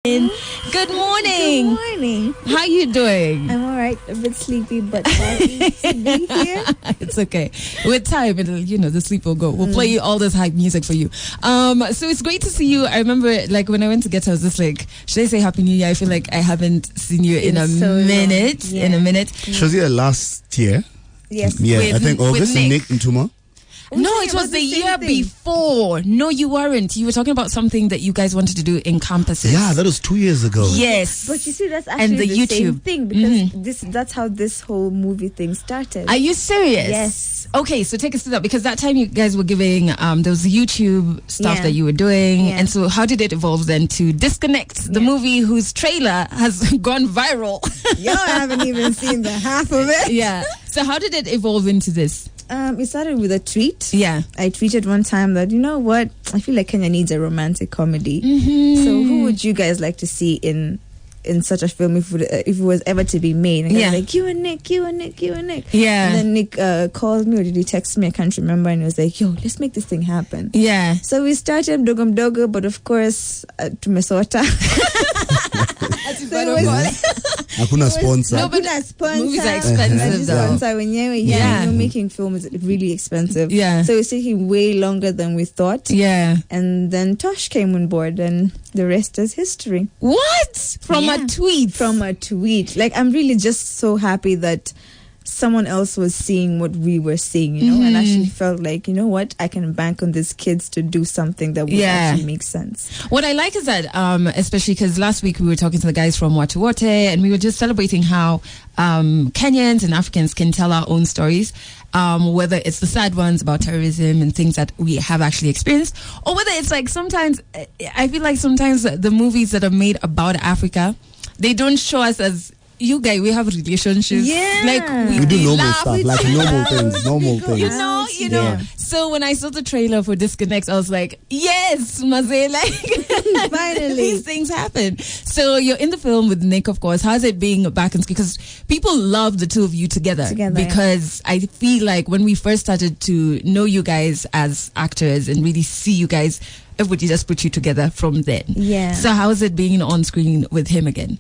Good morning. Good morning. How you doing? I'm all right. A bit sleepy, but happy to be here. It's okay. With time, the sleep will go. We'll play you all this hype music for you. So it's great to see you. I remember, when I went to get her, I was just like, should I say Happy New Year? I feel like I haven't seen you in a minute. Yeah. In a minute. She was here last year. Yes. Yeah, With- I think August. with Nick. And Tuma. No, it was the year thing. before. No, you weren't. You were talking about something that you guys wanted to do in campuses. Yeah, that was 2 years ago. Yes. But you see, that's actually And the the same YouTube. thing because that's how this whole movie thing started. Are you serious? Yes. Okay, so take us to that, because that time you guys were giving there was YouTube stuff Yeah. that you were doing, Yeah. and so how did it evolve then to Disconnect, the movie whose trailer has gone viral? Yo, I haven't even seen the half of it. Yeah. So how did it evolve into this? It started with a tweet. Yeah. I tweeted one time that, you know what, I feel like Kenya needs a romantic comedy. So who would you guys like to see in such a film if it was ever to be made? And I was like, you and Nick. Yeah. And then Nick called me, or did he text me? I can't remember. And he was like, yo, let's make this thing happen. Yeah. So we started mdogo, but of course, tumesota. Hakuna sponsor. No, but Hakuna sponsor. movies are expensive, though. Sponsor wenyewe. Yeah. Making film is really expensive. Yeah. So it was taking way longer than we thought. Yeah. And then Tosh came on board, and the rest is history. What? From a tweet? From a tweet. I'm really just so happy that someone else was seeing what we were seeing, and actually felt like, you know what, I can bank on these kids to do something that would actually make sense. What I like is that, especially because last week we were talking to the guys from Watu Wote, and we were just celebrating how Kenyans and Africans can tell our own stories, whether it's the sad ones about terrorism and things that we have actually experienced, or whether it's sometimes, I feel like sometimes the movies that are made about Africa, they don't show us as, you guys, we have relationships. Yeah. We do normal laugh, stuff, we like chill normal out. things, normal things. You know. Yeah. So when I saw the trailer for Disconnect, I was like, yes, Maze, Finally. these things happen. So you're in the film with Nick, of course. How's it being back in? Because people love the two of you together. Because I feel like when we first started to know you guys as actors and really see you guys, everybody just put you together from then. Yeah. So how is it being on screen with him again?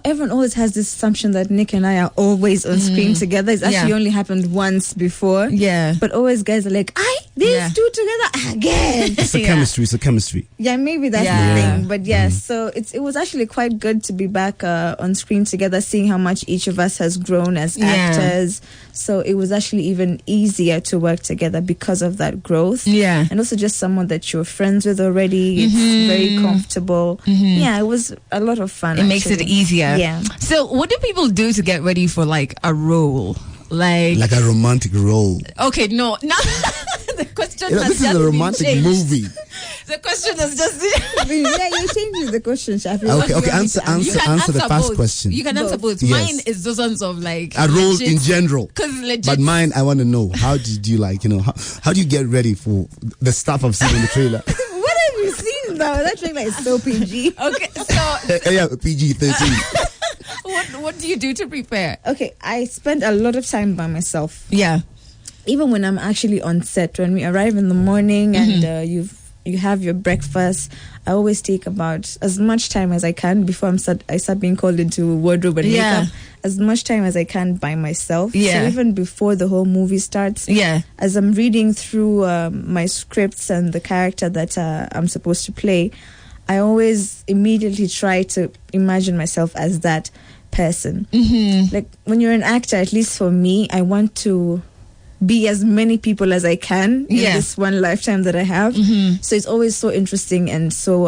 Everyone always has this assumption that Nick and I are always on screen together. It's actually only happened once before. Yeah. But always guys are like, these two together again. It's a chemistry. Yeah, maybe that's the thing. But so it was actually quite good to be back on screen together, seeing how much each of us has grown as actors. So it was actually even easier to work together because of that growth. Yeah. And also just someone that you're friends with already. It's very comfortable. Yeah, it was a lot of fun. It makes it easier. Yeah. So what do people do to get ready for a role? Like a romantic role. Okay, no. The question has this is just a been romantic changed. movie. The question has just You're changing the question, Shafi. Okay, answer the first both. question. You can answer both. Yes. Mine is those ones of A role in general. Legit. But mine, I want to know, how did you how do you get ready for the stuff I've seen in the trailer? What have you seen though? That trailer is so PG. Okay, so Yeah, PG-13. what do you do to prepare? Okay, I spend a lot of time by myself. Yeah. Even when I'm actually on set, when we arrive in the morning and you have your breakfast, I always take about as much time as I can before I start being called into wardrobe and makeup. As much time as I can by myself. Yeah. So even before the whole movie starts, as I'm reading through my scripts and the character that I'm supposed to play, I always immediately try to imagine myself as that person. Like when you're an actor, at least for me, I want to be as many people as I can in this one lifetime that I have. So it's always so interesting and so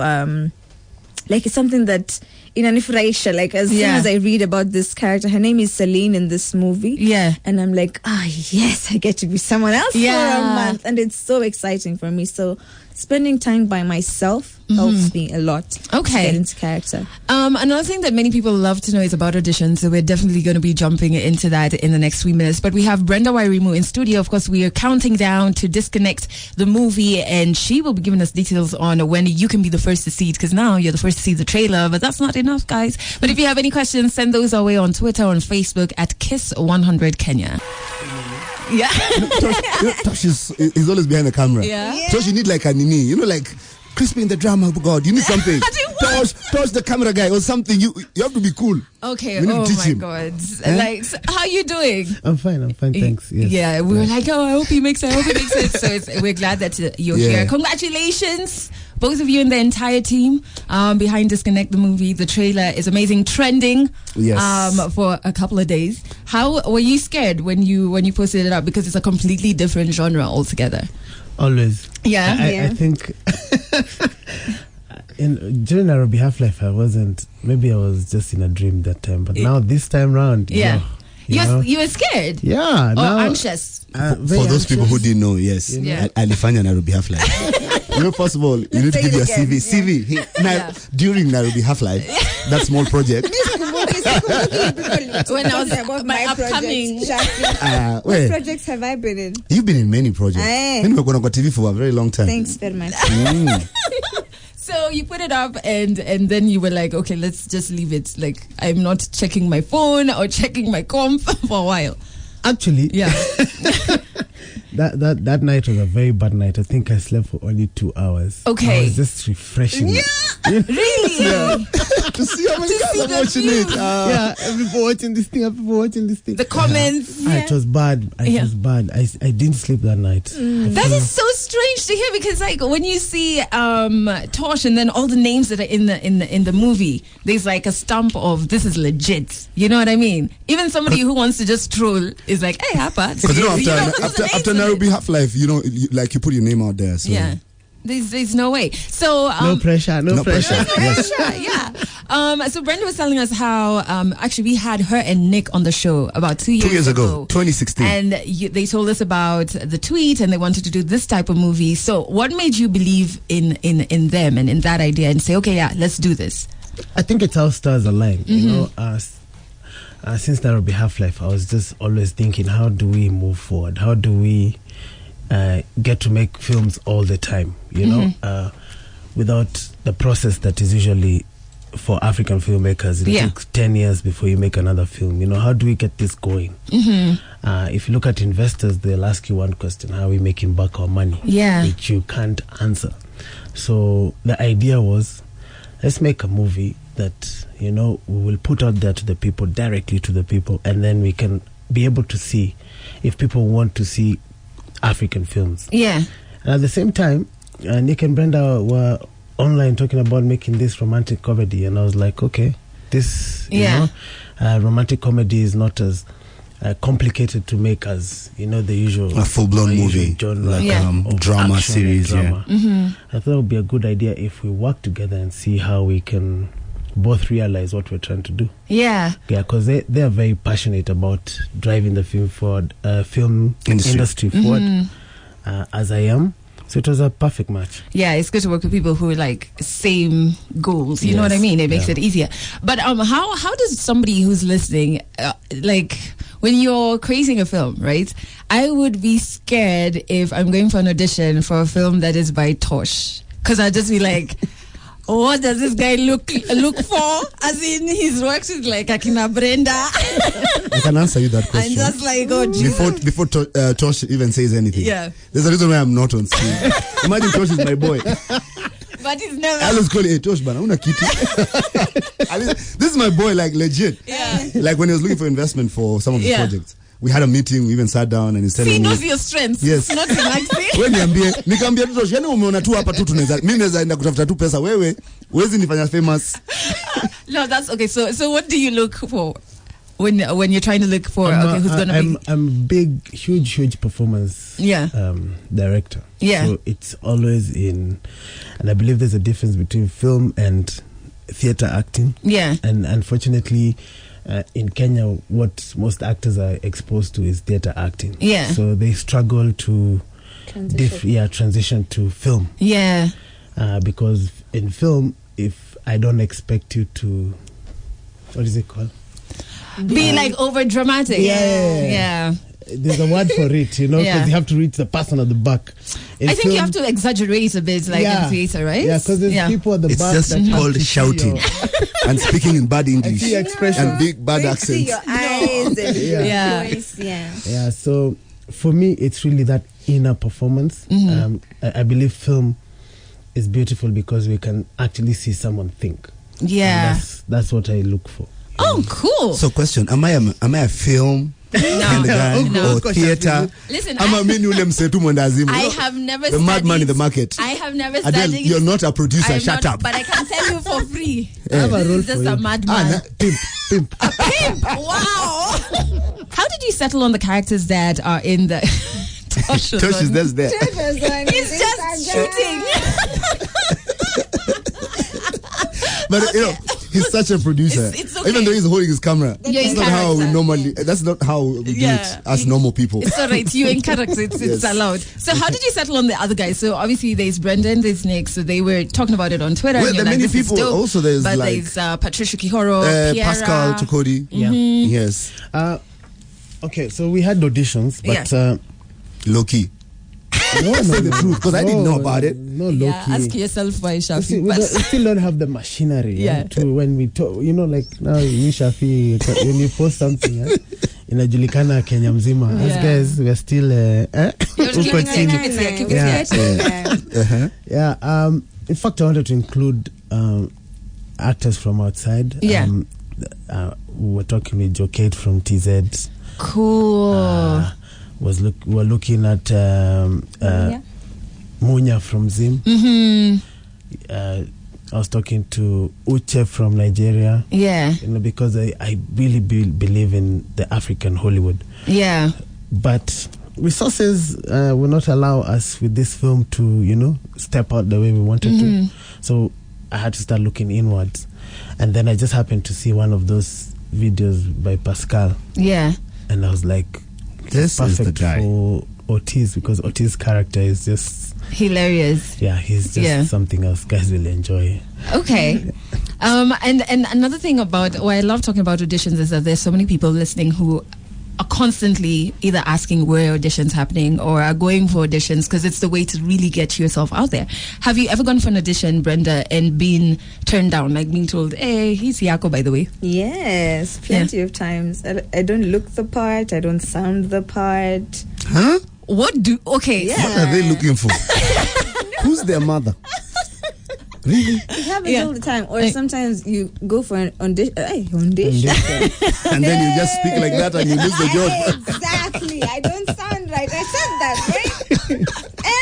it's something that inanifurahisha. As soon as I read about this character, her name is Celine in this movie, and I'm like, yes, I get to be someone else for a month, and it's so exciting for me. So spending time by myself helps me a lot to get into character. Another thing that many people love to know is about auditions, so we're definitely going to be jumping into that in the next few minutes. But we have Brenda Wairimu in studio. Of course, we are counting down to Disconnect, the movie, and she will be giving us details on when you can be the first to see it, because now you're the first to see the trailer, but that's not enough, guys. But if you have any questions, send those our way on Twitter, on Facebook at Kiss100 Kenya. Yeah. Tosh is always behind the camera. Yeah. Tosh, you need a nini, Crispy in the drama. Oh God, you need something. Touch the camera guy or something. You have to be cool. Okay. Oh my God. Like, so how are you doing? I'm fine. Thanks. Yes. Yeah, we were like, I hope he makes it. So we're glad that you're here. Congratulations, both of you and the entire team behind Disconnect the movie. The trailer is amazing, trending for a couple of days. How were you scared when you posted it up, because it's a completely different genre altogether? Always. Yeah. I think during Nairobi Half-Life, I was just in a dream that time. But now this time round, you were scared? Yeah. Or anxious? For those people who didn't know, yes. Alifanya Nairobi Half-Life. First of all, you need to give your CV. During Nairobi Half-Life, that small project. When I was about my upcoming what projects have I been in? You've been in many projects. We're going to go TV for a very long time. Thanks very much. So you put it up and then you were like, okay, let's just leave it. Like, I'm not checking my phone or checking my comp for a while. Actually, that night was a very bad night. I think I slept for only 2 hours. Okay. I was just refreshing. Yeah. Really? Yeah. To see how many guys are watching it. Everyone watching this thing. The comments. It was bad. It was bad. I didn't sleep that night. That is so strange to hear, because like when you see Tosh and then all the names that are in the movie, there's like a stamp of this is legit. You know what I mean? Even somebody who wants to just troll is like, hey, Hapa. Because after Nairobi Half-Life, you put your name out there. So. Yeah. There's no way. So no pressure. Yes. Yeah. So Brenda was telling us how actually we had her and Nick on the show about 2 years ago, 2016, and they told us about the tweet, and they wanted to do this type of movie. So what made you believe in them and in that idea and say, okay, let's do this? I think it's how stars align. You know, since Nairobi Half-Life, I was just always thinking, how do we move forward? How do we get to make films all the time, without the process that is usually for African filmmakers. It takes 10 years before you make another film. How do we get this going? If you look at investors, they'll ask you one question: how are we making back our money? Which you can't answer. So the idea was, let's make a movie that we will put out there to the people, directly to the people, and then we can be able to see if people want to see African films. And at the same time, Nick and Brenda were online talking about making this romantic comedy, and I was like, okay, this romantic comedy is not as complicated to make as the usual a full-blown movie genre, like drama series. I thought it would be a good idea if we work together and see how we can both realize what we're trying to do. Because they are very passionate about driving the film industry forward, as I am. So it was a perfect match. It's good to work with people who are like same goals. You know what I mean? It makes it easier. But how does somebody who's listening, like when you're creating a film, right? I would be scared if I'm going for an audition for a film that is by Tosh, because I'd just be like, what does this guy look for? As in, his works with like Akina Brenda. I can answer you that question. I'm just like, oh, Jesus. Before Tosh even says anything. There's a reason why I'm not on screen. Imagine Tosh is my boy. But he's never. I always call it, hey, Tosh, bana, una kitty. This is my boy, like legit. Like when he was looking for investment for some of the projects. We had a meeting, we even sat down and he said, he knows your strengths. Yes. Not Maxi. Wewe niambie tu Tosh, yani umeona tu hapa tu tunaweza mimi naweza enda kutafuta tu pesa, wewe huwezi nifanya famous. No, that's okay. So what do you look for when you're trying to look for who's going to be? I'm big, huge performance director. So it's always and I believe there's a difference between film and theater acting. And unfortunately, in Kenya, what most actors are exposed to is theater acting. So they struggle to transition to film. Because in film, if I don't expect you to, what is it called? Be like over dramatic. There's a word for it, because you have to reach the person at the back. I think you have to exaggerate a bit, like in theater, right? Because there's people at the back. It's just called shouting and speaking in bad English and big bad accents. See your eyes and your voice. So for me, it's really that inner performance. I believe film is beautiful because we can actually see someone think. Yeah. That's what I look for. Oh, cool. So question, am I a film? No. Or theater? Listen, I have never the madman in the market. I have never Adele, studied. you're not a producer, shut up. But I can tell you for free. I have a role this is just a madman. Pimp. A pimp. Wow. How did you settle on the characters that are in the Tosh is that's there. He's just shooting. But he's such a producer. It's okay. Even though he's holding his camera. That's not how we normally. That's not how we do it as normal people. It's alright. You're in character. It's allowed. So how did you settle on the other guys? So obviously there's Brendan, there's Nick. So they were talking about it on Twitter. Well, there are many people. Also, there's there's Patricia Kihoro, Pascal Chokodi. Yeah. Yes. Okay, so we had auditions, but low key. No, say the truth, because I didn't know about it. No, low key. Ask yourself why Shafi. We still don't have the machinery to when we talk. Like now, you Shafi, when you post something, inajulikana Kenya mzima. As guys, we're still in fact, I wanted to include actors from outside. We were talking with Jokate from TZ. Cool. We're looking at Munya from Zim. I was talking to Uche from Nigeria. Yeah. Because I really believe in the African Hollywood. Yeah. But resources will not allow us with this film to, step out the way we wanted to. So I had to start looking inwards. And then I just happened to see one of those videos by Pascal. Yeah. And I was like, this is the guy for Otis, because Otis' character is just hilarious. Yeah, he's just something else. Guys will enjoy. Okay. And another thing about why I love talking about auditions is that there's so many people listening who are constantly either asking where auditions happening or are going for auditions because it's the way to really get yourself out there. Have you ever gone for an audition, Brenda, and been turned down, like being told, hey, he's Yako, by the way? Yes, plenty of times. I don't look the part. I don't sound the part. Huh? What are they looking for? Who's their mother? Really? It happens all the time. Or sometimes you go for an audition. And then you just speak like that and you lose the job. Exactly. I don't sound right. I said that, right?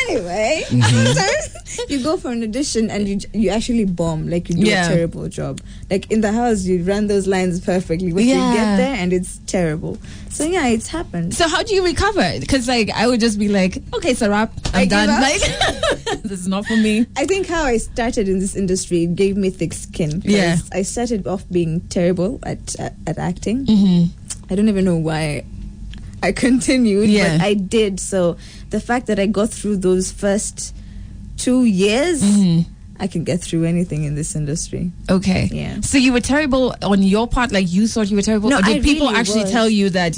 Anyway, sometimes you go for an audition and you actually bomb. Like you do a terrible job. Like in the house, you run those lines perfectly. But you get there and it's terrible. So yeah, it's happened. So how do you recover? Because I would just be like, okay, it's a wrap. I'm done. Like, this is not for me. I think how I started in this industry gave me thick skin. Yeah. I started off being terrible at acting. I don't even know why I continued, but I did. So the fact that I got through those first 2 years, I can get through anything in this industry. Okay. Yeah. So you were terrible on your part, like you thought you were terrible? No, or did people really actually tell you that?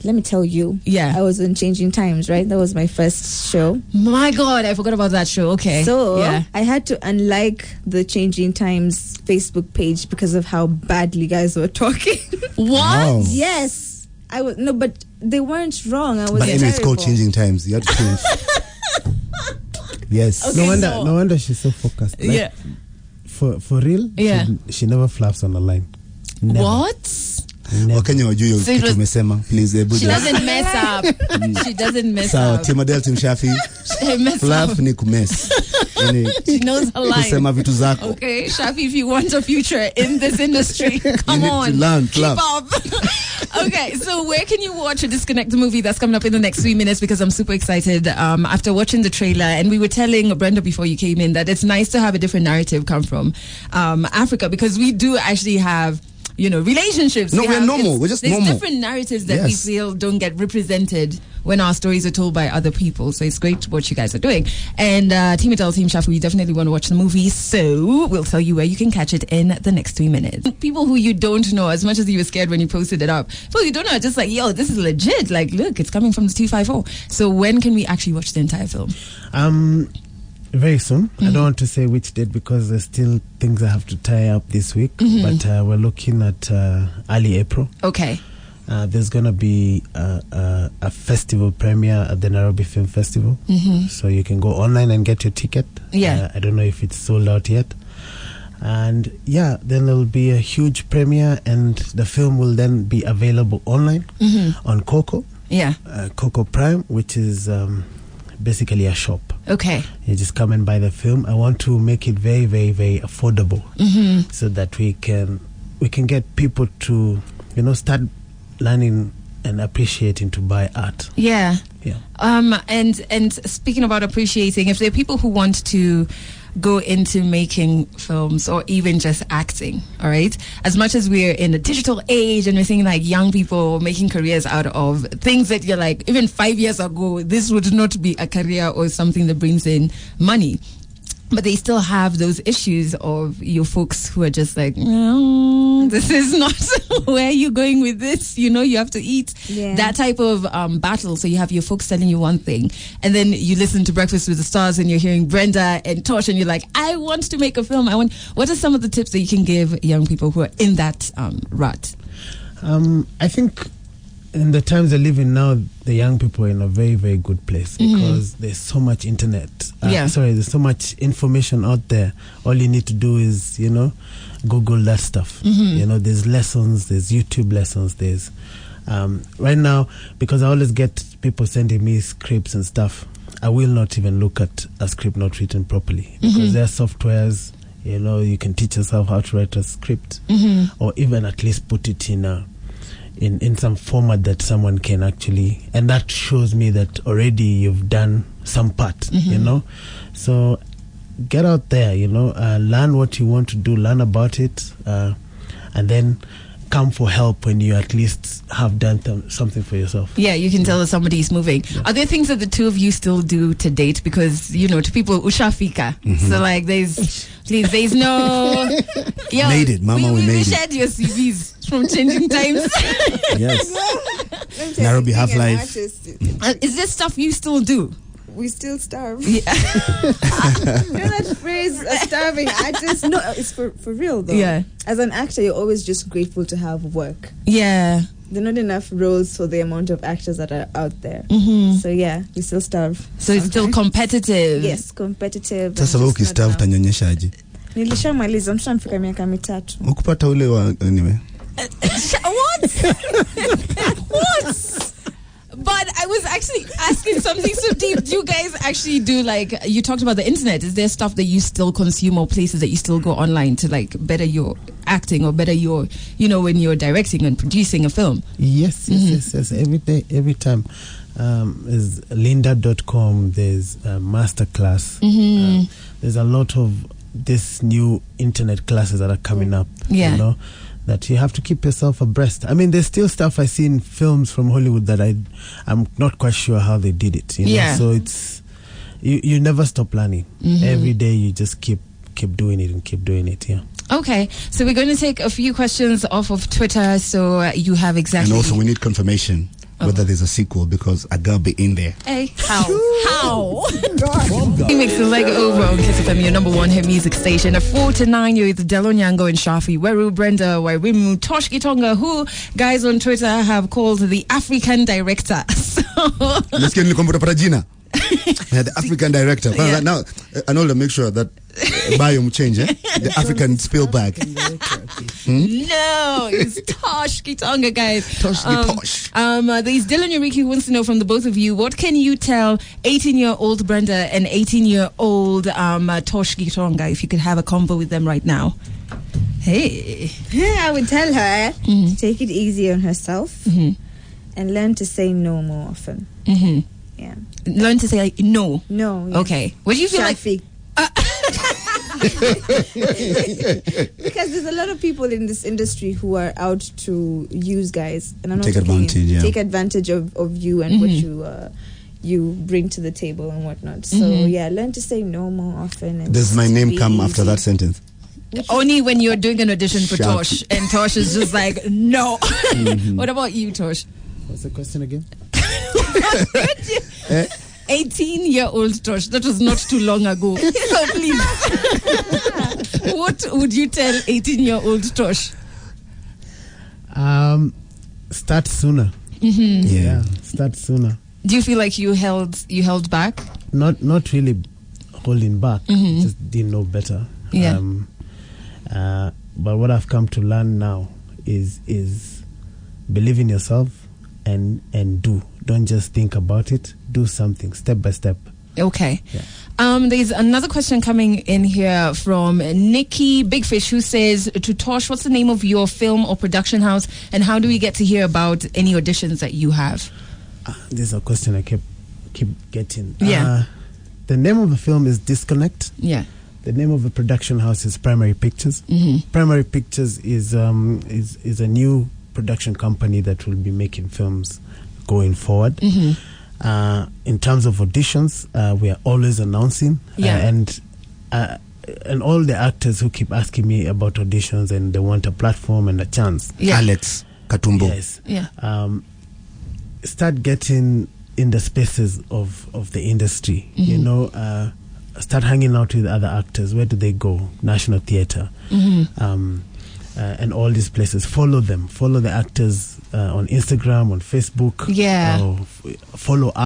Let me tell you. Yeah. I was on Changing Times, right? That was my first show. My God, I forgot about that show. Okay. So I had to unlike the Changing Times Facebook page because of how badly guys were talking. What? Wow. Yes. But they weren't wrong. I was But anyway, it's called Changing Times. You have to change. Yes. Okay, no wonder she's so focused. Like, for real, she never flaps on the line. Never. What? Wakenya wajue kitu umesema, please. She doesn't mess up. She doesn't mess up. So Tim Adele, Tim Shafi, flap ni kumess. She knows her line. Kusema vitu zako. Okay, Shafi, if you want a future in this industry, come on. To learn, keep up. Okay, so where can you watch a Disconnect the movie that's coming up in the next 3 minutes? Because I'm super excited after watching the trailer. And we were telling Brenda before you came in that it's nice to have a different narrative come from Africa, because we do actually have relationships. No, we're normal. We're just normal. There's different narratives that we feel don't get represented when our stories are told by other people. So it's great what you guys are doing. And Team Adele, Team Shafi, we definitely want to watch the movie. So we'll tell you where you can catch it in the next 3 minutes. People who you don't know, as much as you were scared when you posted it up, people you don't know are just like, yo, this is legit. Like, look, it's coming from the 254. So when can we actually watch the entire film? Very soon. I don't want to say which date because there's still things I have to tie up this week. But we're looking at early April. Okay. There's going to be a festival premiere at the Nairobi Film Festival. So you can go online and get your ticket. Yeah. I don't know if it's sold out yet. And yeah, then there'll be a huge premiere, and the film will then be available online on Coco. Yeah. Coco Prime, which is basically a shop. Okay. You just come and buy the film. I want to make it very, very, very affordable, so that we can get people to, start learning and appreciating to buy art. Yeah. Yeah. And speaking about appreciating, if there are people who want to go into making films or even just acting, all right, as much as we're in a digital age and we're seeing like young people making careers out of things that you're like, even 5 years ago this would not be a career or something that brings in money, but they still have those issues of your folks who are just like, no, this is not where you're going with this. You have to eat. Yeah. That type of battle. So you have your folks telling you one thing, and then you listen to Breakfast with the Stars and you're hearing Brenda and Tosh, and you're like, I want to make a film. What are some of the tips that you can give young people who are in that rut? I think in the times they live in now, the young people are in a very, very good place because there's so much internet. There's so much information out there. All you need to do is, Google that stuff. There's lessons, there's YouTube lessons, there's right now, because I always get people sending me scripts and stuff, I will not even look at a script not written properly, because there are softwares, you can teach yourself how to write a script, or even at least put it in some format that someone can actually, and that shows me that already you've done some part, so get out there, learn what you want to do, learn about it, and then come for help when you at least have done something for yourself. Yeah, you can tell that somebody's moving. Yeah. Are there things that the two of you still do to date? Because, to people, ushafika. So, like, there's no... Yo, made it, Mama, we made it. We shared your CVs from Changing Times. Yes. Nairobi Half-Life. Is this stuff you still do? We still starve. Yeah. That phrase, a starving artist. No, it's for real though. Yeah. As an actor, you're always just grateful to have work. Yeah. There are not enough roles for the amount of actors that are out there. So yeah, we still starve. So it's still competitive. Yes, competitive. Sasa wewe ukistarve utanyonyeshaje? Nilishamaliza, mshamfika miaka 3. Ukupata ule wa anyway. What? What? But I was actually asking something so deep. Do you guys actually do, like, you talked about the internet. Is there stuff that you still consume or places that you still go online to, like, better your acting or better your, when you're directing and producing a film? Yes. Every day, every time. There's lynda.com, there's Masterclass. There's a lot of this new internet classes that are coming up, that you have to keep yourself abreast. I mean, there's still stuff I see in films from Hollywood that I'm not quite sure how they did it. So it's you never stop learning. Every day you just keep doing it and keep doing it. Yeah. Okay, so we're going to take a few questions off of Twitter, so you have exactly. And also, we need confirmation whether there's a sequel, because I gotta be in there. Hey, how? He makes the leg over on Kiss FM, your number one hit music station. At 4 to 9, you're with Delo Nyango and Shafi, Weru, Brenda, Wairimu, Tosh Gitonga, who guys on Twitter have called the African director. Let's get in the Jina. The African director. Yeah. Now, Arnold, make sure that biome change, the African Spielberg. No, it's Tosh Gitonga, guys. Tosh. There's Dylan Uriki who wants to know from the both of you, what can you tell 18-year-old Brenda and 18-year-old Tosh Gitonga if you could have a convo with them right now? Hey. I would tell her to take it easy on herself and learn to say no more often. Yeah. Learn to say like, no. No. Yes. Okay. What do you feel Shafi. Because there's a lot of people in this industry who are out to use guys, and I'm not take advantage of you and what you bring to the table and whatnot. So learn to say no more often. And does my name come after that sentence? Only when you're doing an audition for Tosh, and Tosh is just like, no. What about you, Tosh? What's the question again? 18-year-old Tosh. That was not too long ago. So please, what would you tell 18-year-old Tosh? Start sooner. Yeah, start sooner. Do you feel like you held back? Not really holding back. Just didn't know better. Yeah. But what I've come to learn now is believe in yourself and do. Don't just think about it. Do something step by step. Okay. Yeah. There's another question coming in here from Nikki Big Fish, who says, to Tosh, what's the name of your film or production house, and how do we get to hear about any auditions that you have? This is a question I keep getting. Yeah. The name of the film is Disconnect. Yeah. The name of the production house is Primary Pictures. Primary Pictures is a new production company that will be making films going forward. In terms of auditions, we are always announcing, and all the actors who keep asking me about auditions and they want a platform and a chance. Alex Katumbo. Yes. Start getting in the spaces of the industry. You know, start hanging out with other actors. Where do they go? National Theatre. And all these places. Follow them. Follow the actors on Instagram, on Facebook. Yeah. Follow